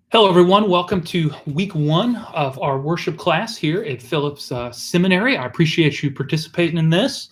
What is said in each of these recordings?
Hello, everyone. Welcome to week one of our worship class here at Phillips Seminary. I appreciate you participating in this.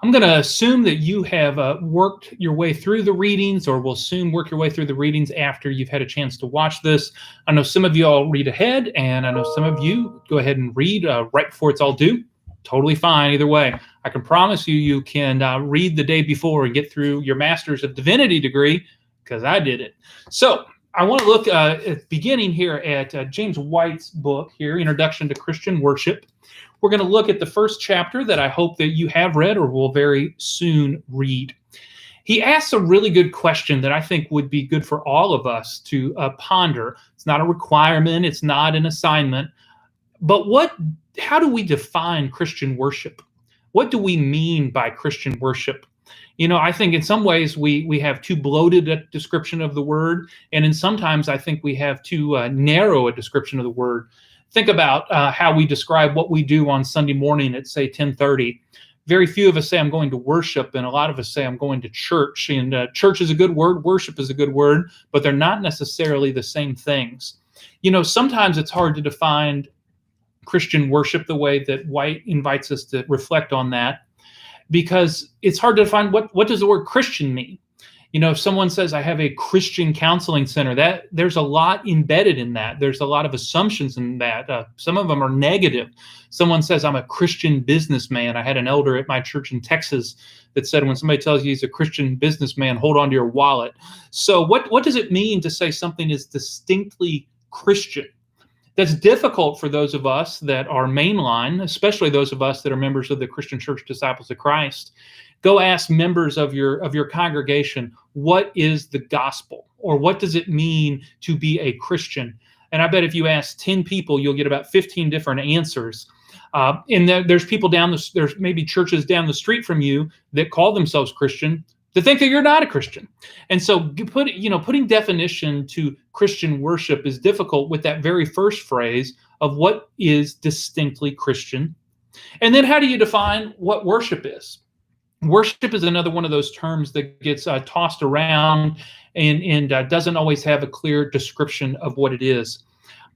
I'm going to assume that you have worked your way through the readings, or will soon work your way through the readings after you've had a chance to watch this. I know some of you all read ahead, and I know some of you go ahead and read right before it's all due. Totally fine either way. I can promise you, you can read the day before and get through your Master's of Divinity degree, because I did it. So I want to look at beginning here at James White's book here, Introduction to Christian Worship. We're going to look at the first chapter that I hope that you have read or will very soon read. He asks a really good question that I think would be good for all of us to ponder. It's not a requirement. It's not an assignment. But how do we define Christian worship? What do we mean by Christian worship? You know, I think in some ways we have too bloated a description of the word, and in sometimes I think we have too narrow a description of the word. Think about how we describe what we do on Sunday morning at, say, 10:30. Very few of us say, I'm going to worship, and a lot of us say, I'm going to church. And church is a good word, worship is a good word, but they're not necessarily the same things. You know, sometimes it's hard to define Christian worship the way that White invites us to reflect on that, because it's hard to define what does the word Christian mean. You know, if someone says, I have a Christian counseling center, that there's a lot embedded in that. There's a lot of assumptions in that. Some of them are negative. Someone says, I'm a Christian businessman. I had an elder at my church in Texas that said, when somebody tells you he's a Christian businessman, hold on to your wallet. So what does it mean to say something is distinctly Christian? That's difficult for those of us that are mainline, especially those of us that are members of the Christian Church Disciples of Christ. Go ask members of your congregation, what is the gospel? Or what does it mean to be a Christian? And I bet if you ask 10 people, you'll get about 15 different answers. And there's people there's maybe churches down the street from you that call themselves Christian, to think that you're not a Christian. And so putting definition to Christian worship is difficult with that very first phrase of what is distinctly Christian. And then how do you define what worship is? Worship is another one of those terms that gets tossed around and doesn't always have a clear description of what it is.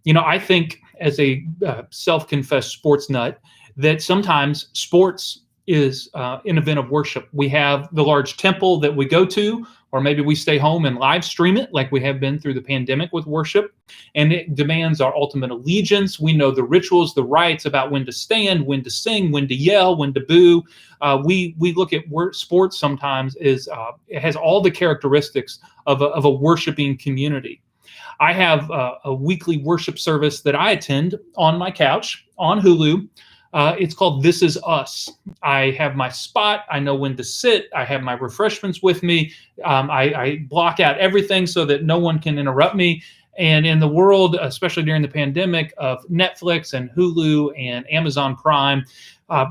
You know, I think as a self-confessed sports nut that sometimes sports is an event of worship. We have the large temple that we go to, or maybe we stay home and live stream it like we have been through the pandemic with worship. And it demands our ultimate allegiance. We know the rituals, the rites about when to stand, when to sing, when to yell, when to boo. We look at sports sometimes it has all the characteristics of a worshiping community. I have a weekly worship service that I attend on my couch on Hulu. It's called This Is Us. I have my spot. I know when to sit. I have my refreshments with me. I block out everything so that no one can interrupt me. And in the world, especially during the pandemic, of Netflix and Hulu and Amazon Prime,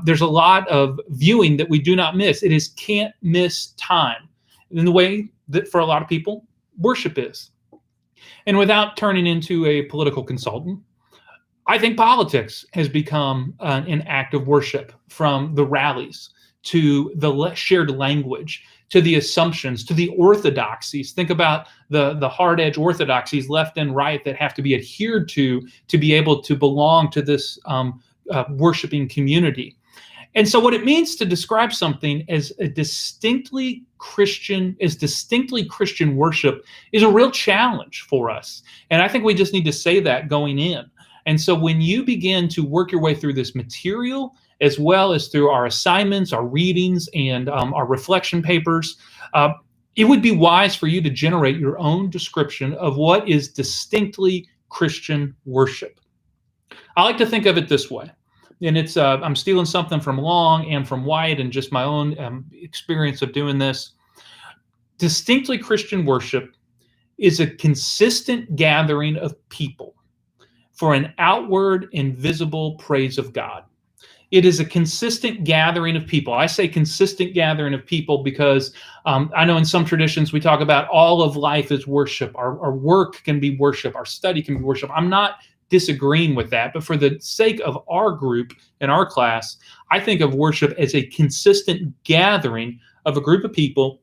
there's a lot of viewing that we do not miss. It is can't miss time in the way that for a lot of people, worship is. And without turning into a political consultant, I think politics has become an act of worship, from the rallies to the shared language, to the assumptions, to the orthodoxies. Think about the hard edge orthodoxies left and right that have to be adhered to be able to belong to this worshiping community. And so what it means to describe something as distinctly Christian worship is a real challenge for us. And I think we just need to say that going in. And so when you begin to work your way through this material, as well as through our assignments, our readings, and our reflection papers, it would be wise for you to generate your own description of what is distinctly Christian worship. I like to think of it this way. And it's I'm stealing something from Long and from White and just my own experience of doing this. Distinctly Christian worship is a consistent gathering of people for an outward and visible praise of God. It is a consistent gathering of people. I say consistent gathering of people because I know in some traditions we talk about all of life is worship. Our work can be worship. Our study can be worship. I'm not disagreeing with that, but for the sake of our group and our class, I think of worship as a consistent gathering of a group of people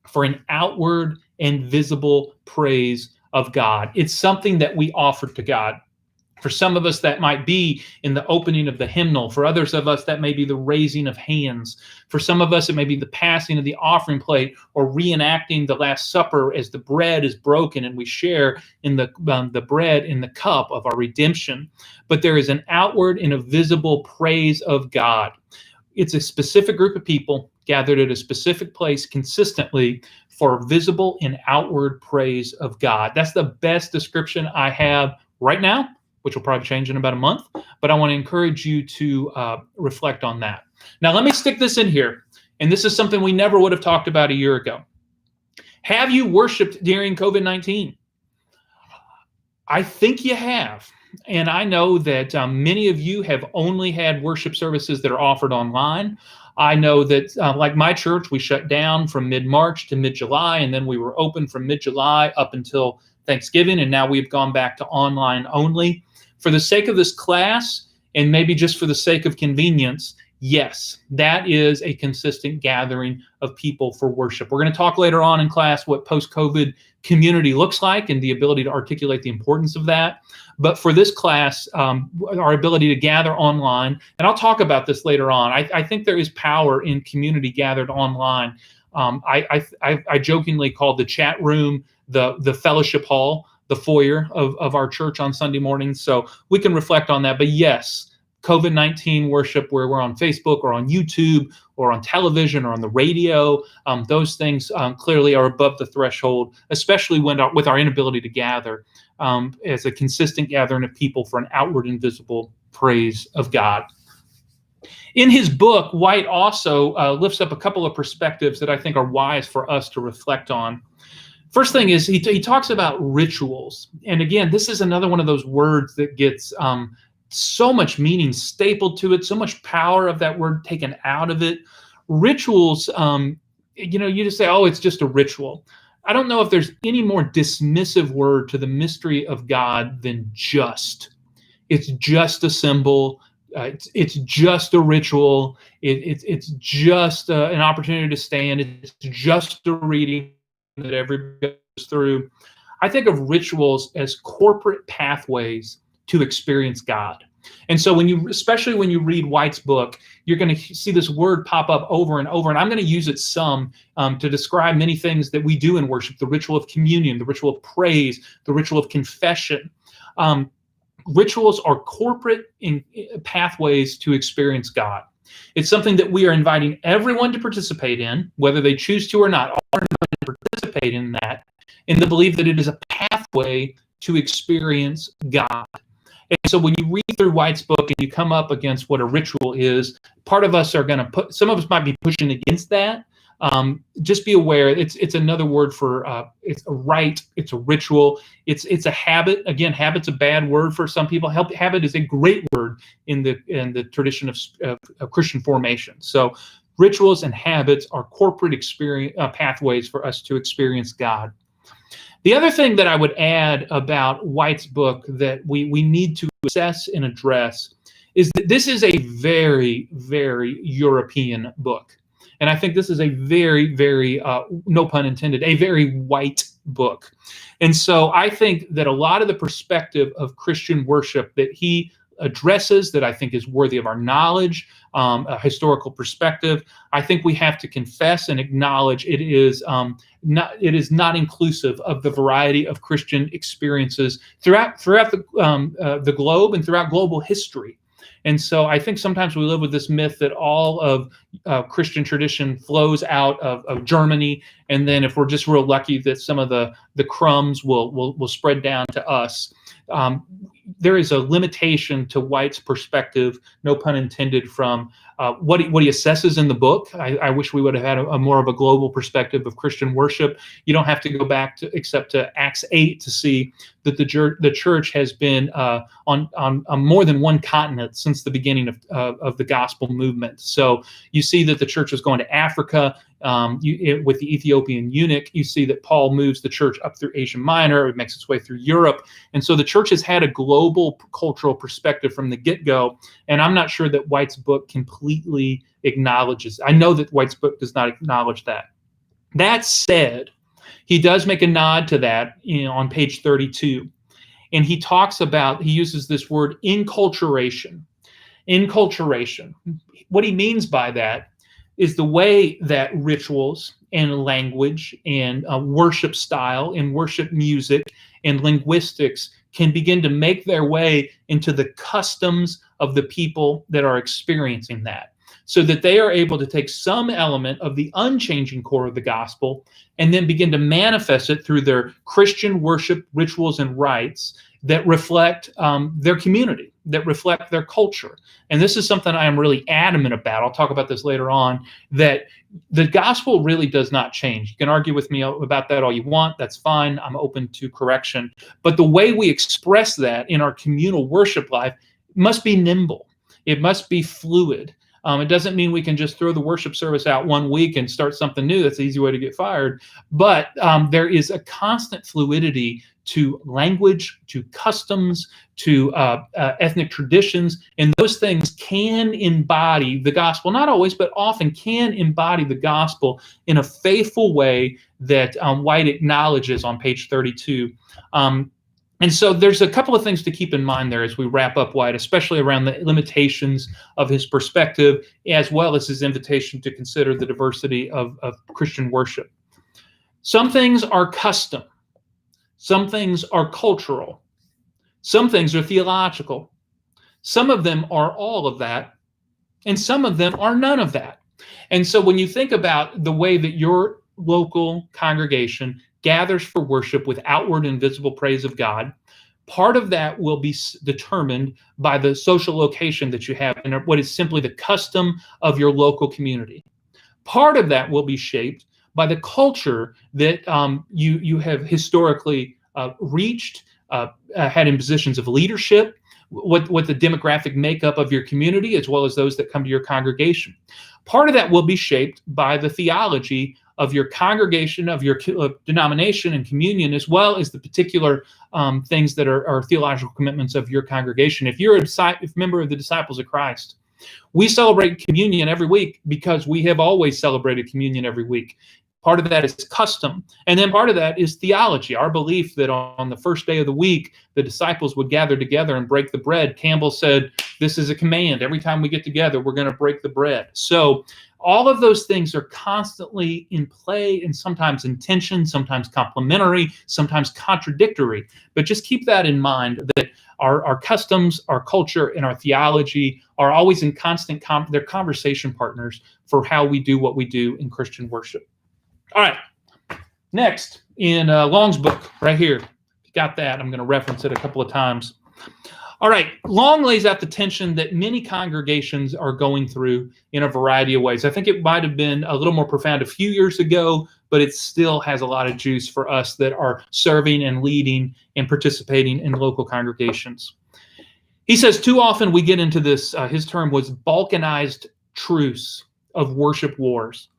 for an outward and visible praise of God. It's something that we offer to God. For some of us, that might be in the opening of the hymnal. For others of us, that may be the raising of hands. For some of us, it may be the passing of the offering plate or reenacting the Last Supper as the bread is broken and we share in the bread in the cup of our redemption. But there is an outward and a visible praise of God. It's a specific group of people gathered at a specific place consistently for visible and outward praise of God. That's the best description I have right now, which will probably change in about a month, but I want to encourage you to reflect on that. Now, let me stick this in here, and this is something we never would have talked about a year ago. Have you worshiped during COVID-19? I think you have, and I know that many of you have only had worship services that are offered online. I know that, like my church, we shut down from mid-March to mid-July, and then we were open from mid-July up until Thanksgiving, and now we've gone back to online only. For the sake of this class, and maybe just for the sake of convenience, yes, that is a consistent gathering of people for worship. We're going to talk later on in class what post-COVID community looks like and the ability to articulate the importance of that. But for this class, our ability to gather online, and I'll talk about this later on, I think there is power in community gathered online. I jokingly call the chat room the fellowship hall, the foyer of our church on Sunday mornings. So we can reflect on that. But yes, COVID-19 worship where we're on Facebook or on YouTube or on television or on the radio, those things clearly are above the threshold, especially when with our inability to gather as a consistent gathering of people for an outward and visible praise of God. In his book, White also lifts up a couple of perspectives that I think are wise for us to reflect on. First thing is he talks about rituals. And again, this is another one of those words that gets so much meaning stapled to it, so much power of that word taken out of it. Rituals, you just say, oh, it's just a ritual. I don't know if there's any more dismissive word to the mystery of God than just. It's just a symbol. It's just a ritual. It's just an opportunity to stand. It's just a reading that everybody goes through. I think of rituals as corporate pathways to experience God. And so especially when you read White's book, you're going to see this word pop up over and over. And I'm going to use it some to describe many things that we do in worship: the ritual of communion, the ritual of praise, the ritual of confession. Rituals are corporate pathways to experience God. It's something that we are inviting everyone to participate in, whether they choose to or not. All are invited to participate in that, in the belief that it is a pathway to experience God. And so when you read through White's book and you come up against what a ritual is, part of us are going to some of us might be pushing against that. Just be aware, it's another word for it's a rite, it's a ritual, it's a habit. Again, habit's a bad word for some people. Habit is a great word in the tradition of Christian formation. So rituals and habits are corporate experience pathways for us to experience God. The other thing that I would add about White's book that we need to assess and address is that this is a very, very European book. And I think this is a very, very, no pun intended, a very white book. And so I think that a lot of the perspective of Christian worship that he addresses, that I think is worthy of our knowledge, a historical perspective, I think we have to confess and acknowledge it is not inclusive of the variety of Christian experiences throughout the globe and throughout global history. And so I think sometimes we live with this myth that all of Christian tradition flows out of Germany, and then if we're just real lucky that some of the crumbs will spread down to us. There is a limitation to White's perspective, no pun intended, from what he assesses in the book. I wish we would have had a more of a global perspective of Christian worship. You don't have to go back except to Acts 8 to see that the church has been on more than one continent since the beginning of the gospel movement. So you see that the church is going to Africa. With the Ethiopian eunuch, you see that Paul moves the church up through Asia Minor. It makes its way through Europe. And so the church has had a global cultural perspective from the get-go. And I'm not sure that White's book completely acknowledges. I know that White's book does not acknowledge that. That said, He does make a nod to that on page 32. And he uses this word enculturation. Enculturation. What he means by that is the way that rituals and language and worship style and worship music and linguistics can begin to make their way into the customs of the people that are experiencing that, so that they are able to take some element of the unchanging core of the gospel and then begin to manifest it through their Christian worship rituals and rites that reflect their community, that reflect their culture. And this is something I am really adamant about. I'll talk about this later on, that the gospel really does not change. You can argue with me about that all you want. That's fine. I'm open to correction. But the way we express that in our communal worship life must be nimble. It must be fluid. It doesn't mean we can just throw the worship service out one week and start something new. That's an easy way to get fired. But there is a constant fluidity to language, to customs, to ethnic traditions, and those things can embody the gospel. Not always, but often can embody the gospel in a faithful way that White acknowledges on page 32. And so there's a couple of things to keep in mind there as we wrap up White, especially around the limitations of his perspective, as well as his invitation to consider the diversity of Christian worship. Some things are custom. Some things are cultural. Some things are theological. Some of them are all of that, and some of them are none of that. And so when you think about the way that your local congregation gathers for worship with outward and visible praise of God, part of that will be determined by the social location that you have and what is simply the custom of your local community. Part of that will be shaped by the culture that you have historically reached, had in positions of leadership, what the demographic makeup of your community, as well as those that come to your congregation. Part of that will be shaped by the theology of your congregation, of your denomination and communion, as well as the particular things that are theological commitments of your congregation. If you're a member of the Disciples of Christ, we celebrate communion every week because we have always celebrated communion every week. Part of that is custom. And then part of that is theology, our belief that on the first day of the week, the disciples would gather together and break the bread. Campbell said, this is a command. Every time we get together, we're going to break the bread. So all of those things are constantly in play, and sometimes in tension, sometimes complementary, sometimes contradictory. But just keep that in mind, that our customs, our culture, and our theology are always in constant they're conversation partners for how we do what we do in Christian worship. All right, next in Long's book right here. If you got that, I'm going to reference it a couple of times. All right, Long lays out the tension that many congregations are going through in a variety of ways. I think it might have been a little more profound a few years ago, but it still has a lot of juice for us that are serving and leading and participating in local congregations. He says too often we get into this, his term was balkanized truce of worship wars.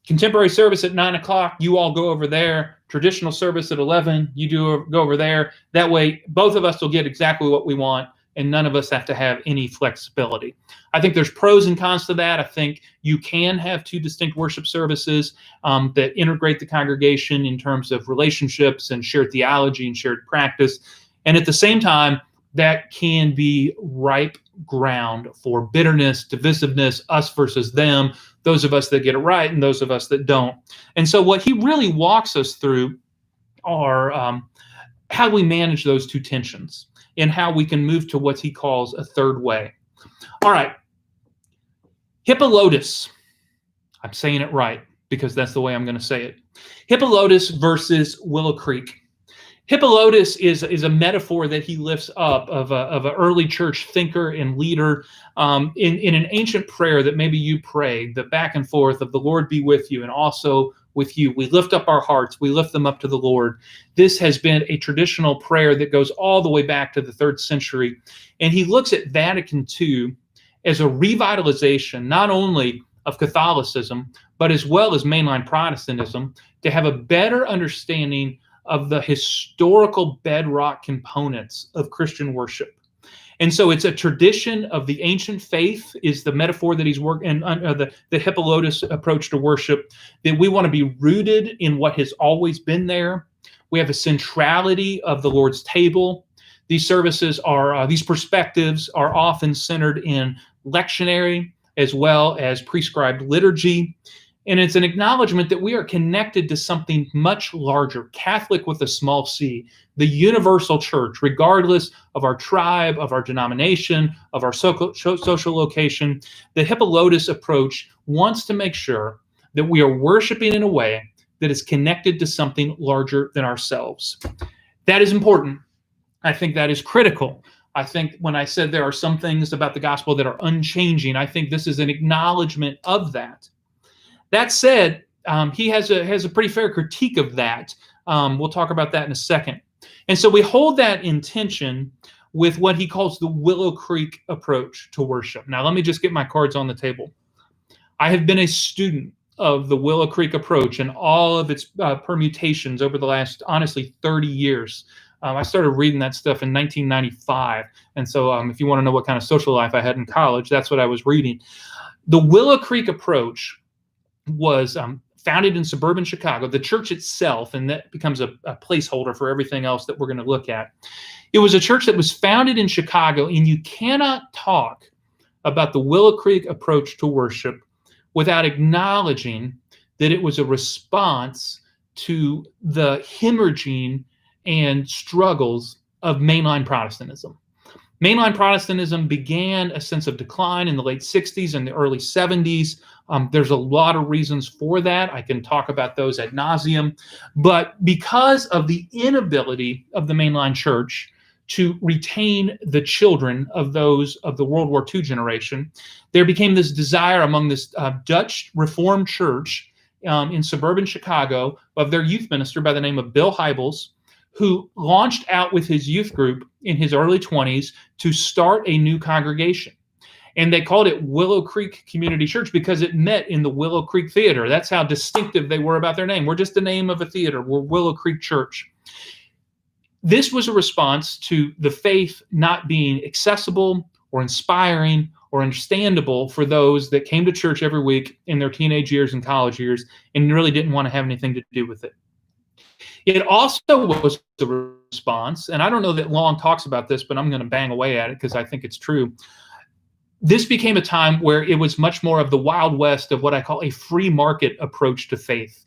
Contemporary service at 9 o'clock, you all go over there. Traditional service at 11, you go over there. That way, both of us will get exactly what we want, and none of us have to have any flexibility. I think there's pros and cons to that. I think you can have two distinct worship services that integrate the congregation in terms of relationships and shared theology and shared practice. And at the same time, that can be ripe ground for bitterness, divisiveness, us versus them, those of us that get it right and those of us that don't. And so what he really walks us through are how we manage those two tensions and how we can move to what he calls a third way. All right. Hippolytus. I'm saying it right because that's the way I'm going to say it. Hippolytus versus Willow Creek. Hippolytus is a metaphor that he lifts up of an early church thinker and leader in an ancient prayer that maybe you pray, the back and forth of the Lord be with you and also with you. We lift up our hearts. We lift them up to the Lord. This has been a traditional prayer that goes all the way back to the 3rd century. And he looks at Vatican II as a revitalization, not only of Catholicism, but as well as mainline Protestantism, to have a better understanding of the historical bedrock components of Christian worship. And so it's a tradition of the ancient faith is the metaphor that he's working, and the Hippolytus approach to worship, that we want to be rooted in what has always been there. We have a centrality of the Lord's table. These services are, these perspectives are often centered in lectionary as well as prescribed liturgy. And it's an acknowledgement that we are connected to something much larger, Catholic with a small c, the universal church, regardless of our tribe, of our denomination, of our social location. The Hippolytus approach wants to make sure that we are worshiping in a way that is connected to something larger than ourselves. That is important. I think that is critical. I think when I said there are some things about the gospel that are unchanging, I think this is an acknowledgement of that. That said, he has a pretty fair critique of that. We'll talk about that in a second. And so we hold that in tension with what he calls the Willow Creek approach to worship. Now, let me just get my cards on the table. I have been a student of the Willow Creek approach and all of its permutations over the last, honestly, 30 years. I started reading that stuff in 1995. And so if you want to know what kind of social life I had in college, that's what I was reading. The Willow Creek approach was founded in suburban Chicago. The church itself, and that becomes a placeholder for everything else that we're going to look at. It was a church that was founded in Chicago, and you cannot talk about the Willow Creek approach to worship without acknowledging that it was a response to the hemorrhaging and struggles of mainline Protestantism. Mainline Protestantism began a sense of decline in the late 60s and the early 70s. There's a lot of reasons for that. I can talk about those ad nauseum. But because of the inability of the mainline church to retain the children of those of the World War II generation, there became this desire among this Dutch Reformed church in suburban Chicago of their youth minister by the name of Bill Hybels, who launched out with his youth group in his early 20s to start a new congregation. And they called it Willow Creek Community Church because it met in the Willow Creek Theater. That's how distinctive they were about their name. We're just the name of a theater. We're Willow Creek Church. This was a response to the faith not being accessible or inspiring or understandable for those that came to church every week in their teenage years and college years and really didn't want to have anything to do with it. It also was a response, and I don't know that Long talks about this, but I'm going to bang away at it because I think it's true. This became a time where it was much more of the Wild West of what I call a free market approach to faith.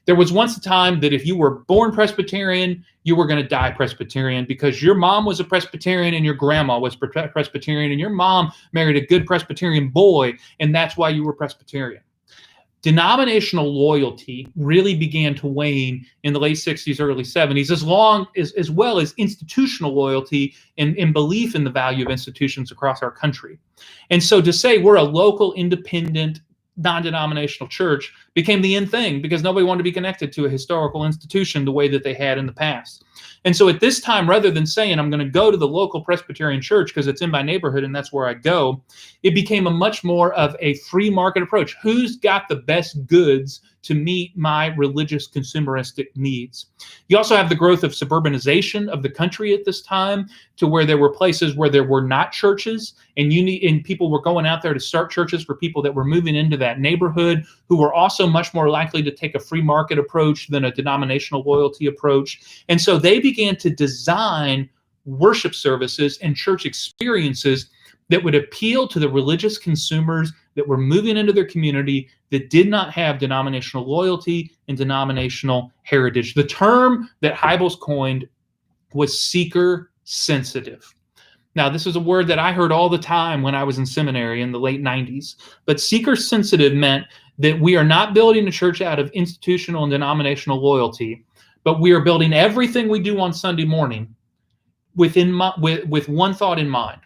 There was once a time that if you were born Presbyterian, you were going to die Presbyterian because your mom was a Presbyterian and your grandma was Presbyterian and your mom married a good Presbyterian boy, and that's why you were Presbyterian. Denominational loyalty really began to wane in the late 60s, early 70s, as well as institutional loyalty and belief in the value of institutions across our country. And so to say we're a local, independent, non-denominational church became the in thing because nobody wanted to be connected to a historical institution the way that they had in the past. And so at this time, rather than saying I'm going to go to the local Presbyterian church because it's in my neighborhood and that's where I go, it became a much more of a free market approach. Who's got the best goods to meet my religious consumeristic needs? You also have the growth of suburbanization of the country at this time to where there were places where there were not churches and people were going out there to start churches for people that were moving into that neighborhood who were also much more likely to take a free market approach than a denominational loyalty approach. And so they began to design worship services and church experiences that would appeal to the religious consumers that were moving into their community that did not have denominational loyalty and denominational heritage. The term that Hybels coined was seeker sensitive. Now, this is a word that I heard all the time when I was in seminary in the late 90s. But seeker sensitive meant that we are not building a church out of institutional and denominational loyalty, but we are building everything we do on Sunday morning with one thought in mind.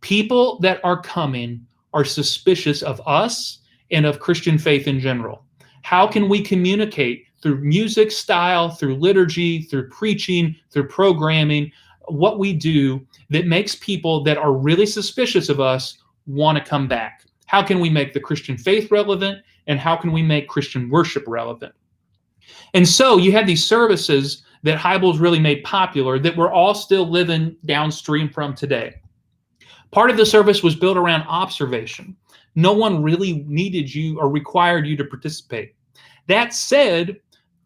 People that are coming are suspicious of us and of Christian faith in general. How can we communicate through music style, through liturgy, through preaching, through programming, what we do that makes people that are really suspicious of us want to come back? How can we make the Christian faith relevant, and how can we make Christian worship relevant? And so you had these services that Hybels really made popular that we're all still living downstream from today. Part of the service was built around observation. No one really needed you or required you to participate. That said,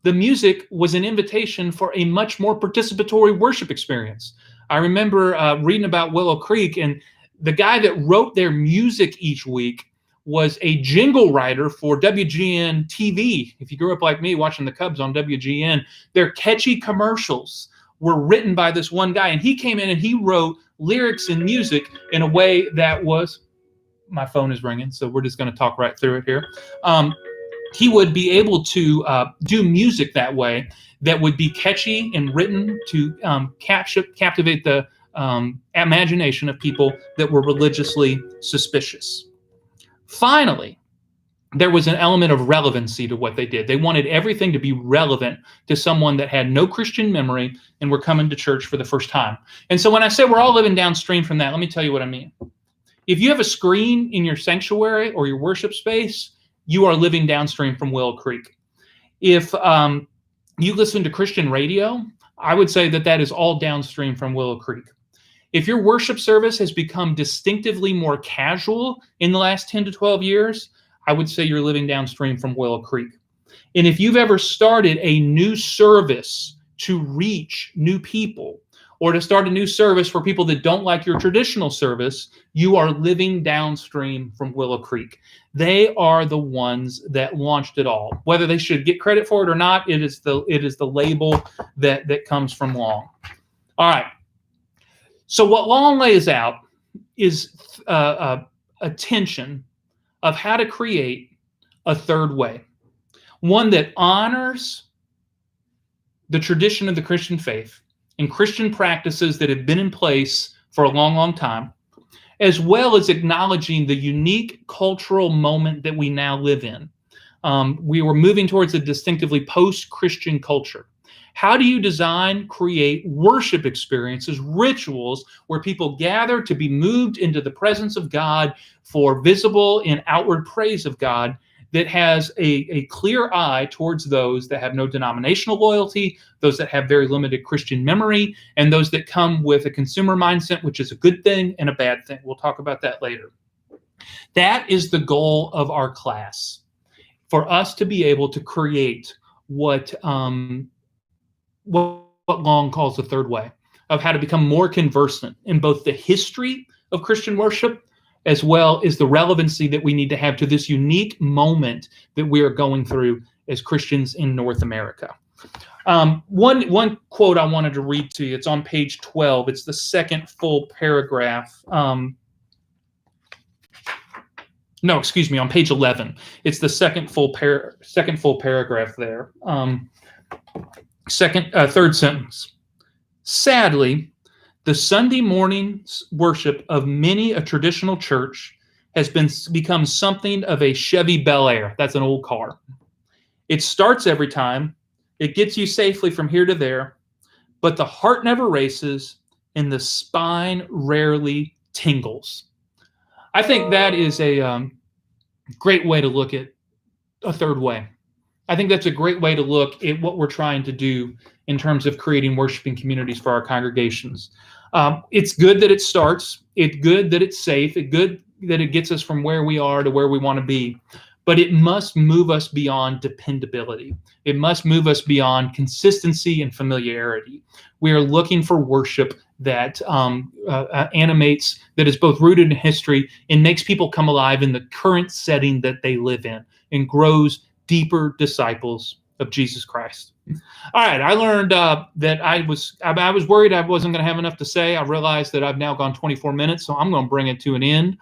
the music was an invitation for a much more participatory worship experience. I remember reading about Willow Creek, and the guy that wrote their music each week was a jingle writer for WGN TV. If you grew up like me watching the Cubs on WGN, their catchy commercials were written by this one guy, and he came in and he wrote lyrics and music in a way that was, my phone is ringing, so we're just going to talk right through it here. He would be able to do music that way that would be catchy and written to captivate the imagination of people that were religiously suspicious. Finally, there was an element of relevancy to what they did. They wanted everything to be relevant to someone that had no Christian memory and were coming to church for the first time. And so when I say we're all living downstream from that, let me tell you what I mean. If you have a screen in your sanctuary or your worship space, you are living downstream from Willow Creek. If you listen to Christian radio, I would say that that is all downstream from Willow Creek. If your worship service has become distinctively more casual in the last 10 to 12 years, I would say you're living downstream from Willow Creek. And if you've ever started a new service to reach new people, or to start a new service for people that don't like your traditional service, you are living downstream from Willow Creek. They are the ones that launched it all. Whether they should get credit for it or not, it is the label that comes from Long. All right. So what Long lays out is a tension of how to create a third way, one that honors the tradition of the Christian faith and Christian practices that have been in place for a long, long time, as well as acknowledging the unique cultural moment that we now live in. We were moving towards a distinctively post-Christian culture. How do you design, create worship experiences, rituals where people gather to be moved into the presence of God for visible and outward praise of God that has a clear eye towards those that have no denominational loyalty, those that have very limited Christian memory, and those that come with a consumer mindset, which is a good thing and a bad thing. We'll talk about that later. That is the goal of our class, for us to be able to create what Long calls the third way, of how to become more conversant in both the history of Christian worship as well as the relevancy that we need to have to this unique moment that we are going through as Christians in North America. One quote I wanted to read to you, it's on page 12. It's the second full paragraph. On page 11. It's the second full paragraph there. Third sentence. Sadly, the Sunday morning worship of many a traditional church has become something of a Chevy Bel Air. That's an old car. It starts every time. It gets you safely from here to there, but the heart never races and the spine rarely tingles. I think that is a great way to look at a third way. I think that's a great way to look at what we're trying to do in terms of creating worshiping communities for our congregations. It's good that it starts. It's good that it's safe. It's good that it gets us from where we are to where we want to be. But it must move us beyond dependability. It must move us beyond consistency and familiarity. We are looking for worship that animates, that is both rooted in history and makes people come alive in the current setting that they live in and grows deeper disciples of Jesus Christ. All right, I learned that I was worried I wasn't going to have enough to say. I realized that I've now gone 24 minutes, so I'm going to bring it to an end.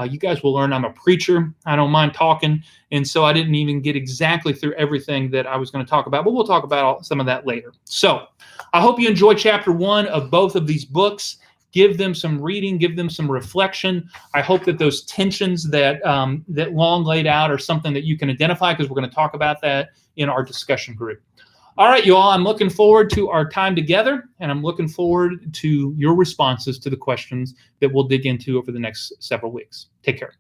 You guys will learn I'm a preacher. I don't mind talking, and so I didn't even get exactly through everything that I was going to talk about, but we'll talk about some of that later. So I hope you enjoy chapter 1 of both of these books. Give them some reading, give them some reflection. I hope that those tensions that Long laid out are something that you can identify, because we're going to talk about that in our discussion group. All right, you all, I'm looking forward to our time together, and I'm looking forward to your responses to the questions that we'll dig into over the next several weeks. Take care.